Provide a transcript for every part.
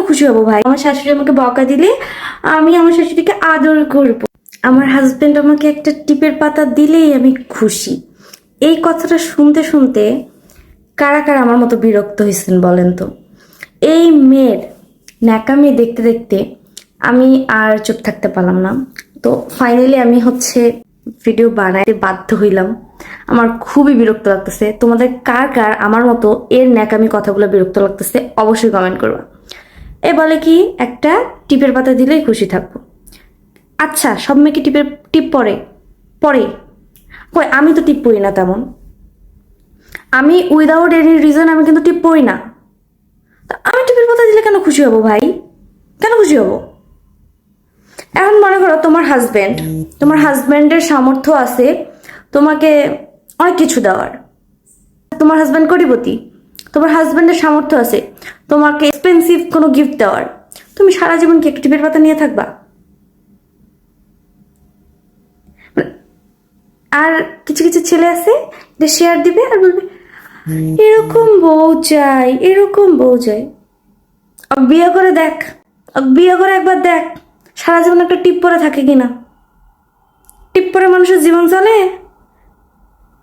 খুশি হব ভাই? আমার শাশুড়ি আমাকে বকা দিলে আমি আমার শাশুড়িকে আদর করব। আমার হাজবেন্ড আমাকে একটা টিপের পাতা দিলেই আমি খুশি। এই কথাটা শুনতে শুনতে কারা কারা আমার মতো বিরক্ত হয়েছেন বলেন তো? এই মেয়ের ন্যাকামি দেখতে দেখতে আমি আর চুপ থাকতে পারলাম না। তো ফাইনালি আমি ভিডিও বানাইতে বাধ্য হইলাম। আমার খুবই বিরক্ত লাগতেছে। তোমাদের কার কার আমার মতো এর ন্যাকামি কথাগুলো বিরক্ত লাগতেছে অবশ্যই কমেন্ট করবা। এ বলে কি একটা টিপের পাতা দিলেই খুশি থাকবো। আচ্ছা, সব মেয়ে কি টিপ পরে? পরে কই, আমি তো টিপ পড়ি না তেমন। আমি উইদাউট এনি রিজন আমি কিন্তু টিপ পড়ি না। তা আমি টিপের পাতা দিলে কেন খুশি হব ভাই? কেন খুশি হব? এখন মনে করো তোমার হাজবেন্ডের সামর্থ্য আছে তোমাকে অনেক কিছু দেওয়ার। তোমার হাজবেন্ড কোটিপতি, তোমার হাজবেন্ডের সামর্থ্য আছে তোমাকে এক্সপেন্সিভ কোনো গিফট দেওয়ার। তুমি সারা জীবন কি একটা টিপের পাতা নিয়ে থাকবা? আর কিছু কিছু ছেলে আছে এটা শেয়ার দিবে আর বলবে এরকম বউ চাই, এরকম বউ চাই। বিয়ে করে দেখ, বিয়ে করে একবার দেখ সারা জীবন একটা টিপ পরে থাকে কিনা। টিপ পরে মানুষের জীবন চলে?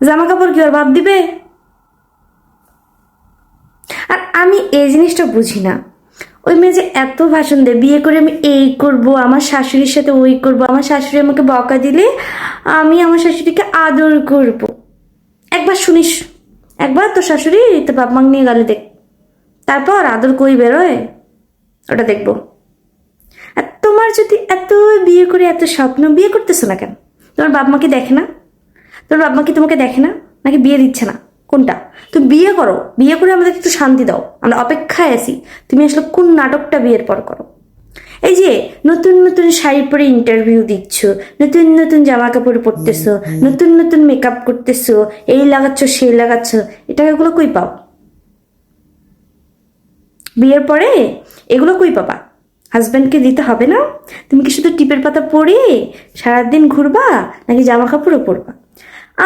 জামা কাপড় কি ওর বাপ দিবে? আর আমি এই জিনিসটা বুঝি না, ওই মেয়ে যে এত ভাষণ দেয় বিয়ে করে আমি এই করব, আমার শাশুড়ির সাথে ওই করব, আমার শাশুড়ি আমাকে বকা দিলে আমি আমার শাশুড়িকে আদর করব। একবার শুনিস, একবার তোর শাশুড়ি তো বাপ মাং নিয়ে গেলে দেখ, তারপর আদর কই বেরোয় ওটা দেখবো। আর তোমার যদি এত বিয়ে করে এত স্বপ্ন, বিয়ে করতেছো না কেন? তোমার বাপ মা কি দেখে না? তোমার বাপ মা কি তোমাকে দেখে না, নাকি বিয়ে দিচ্ছে না? কোনটা? তুমি বিয়ে করো, বিয়ে করে আমাদের একটু শান্তি দাও, আমরা অপেক্ষায় আছি তুমি আসলে কোন নাটকটা বিয়ের পর করো। এই যে নতুন নতুন শাড়ি পরে ইন্টারভিউ দিচ্ছ, নতুন নতুন জামা কাপড় পরতেছো, নতুন নতুন মেকআপ করতেছো, এই লাগাচ্ছ সেই লাগাচ্ছ, এটা এগুলো কই পাও? বিয়ের পরে এগুলো কই পাবা? হাজব্যান্ডকে দিতে হবে না? তুমি কি শুধু টিপের পাতা পরে সারাদিন ঘুরবা, নাকি জামা কাপড়ও পরবা?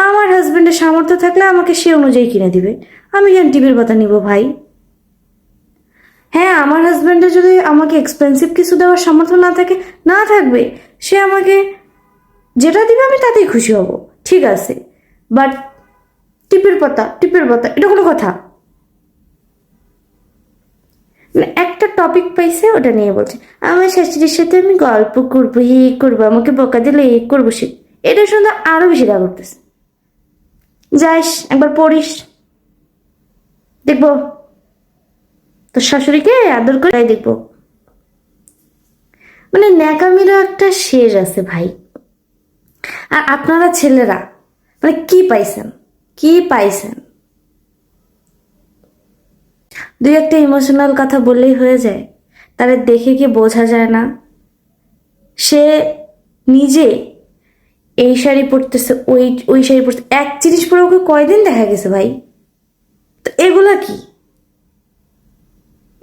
আমার হাজব্যান্ডের সামর্থ্য থাকলে আমাকে সে অনুযায়ী কিনে দিবে, আমি কেন টিপের পাতা নিব ভাই? হ্যাঁ, আমার হাজব্যান্ডের যদি আমাকে এক্সপেন্সিভ কিছু দেওয়ার সামর্থ্য না থাকে, না থাকবে, সে আমাকে যেটা দিবে আমি তাতেই খুশি হব, ঠিক আছে। বাট টিপের পাতা টিপের পাতা এটা কোনো কথা? মানে একটা টপিক পাইছে ওটা নিয়ে বলছে আমার শাশুড়ির সাথে আমি গল্প করবো, এ করবো, আমাকে বকা দিলে এ করবো সে। এটা শুনে আরো বেশি রাগ করতেছে। যাইস একবার পড়িস, দেখবো তোর শাশুড়িকে আদর করে তাই দেখবো। মানে ন্যাকামিরও একটা শেষ আছে ভাই। আর আপনারা ছেলেরা মানে কি পাইছেন, কি পাইছেন? দুই একটা ইমোশনাল কথা বললেই হয়ে যায়? তারে দেখে কি বোঝা যায় না সে নিজে এই শাড়ি পরতেছে, ওই ওই শাড়ি পরতেছে, এক জিনিস পরে ওকে কয়দিন দেখা গেছে ভাই? তো এগুলা কি?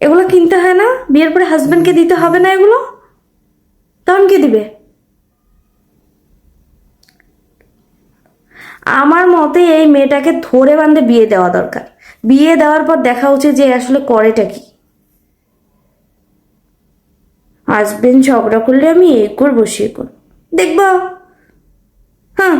এগুলো কিনতে হয় না? বিয়ের পরে হাজবেন্ডকে দিতে হবে না এগুলো? তখন কে দিবে? আমার মতে এই মেয়েটাকে ধরে বাঁধে বিয়ে দেওয়া দরকার। বিয়ে দেওয়ার পর দেখা উচিত যে আসলে করেটা কি। হাজবেন্ড ঝগড়া করলে আমি এ করবো সে করবো, দেখবো। হ্যাঁ।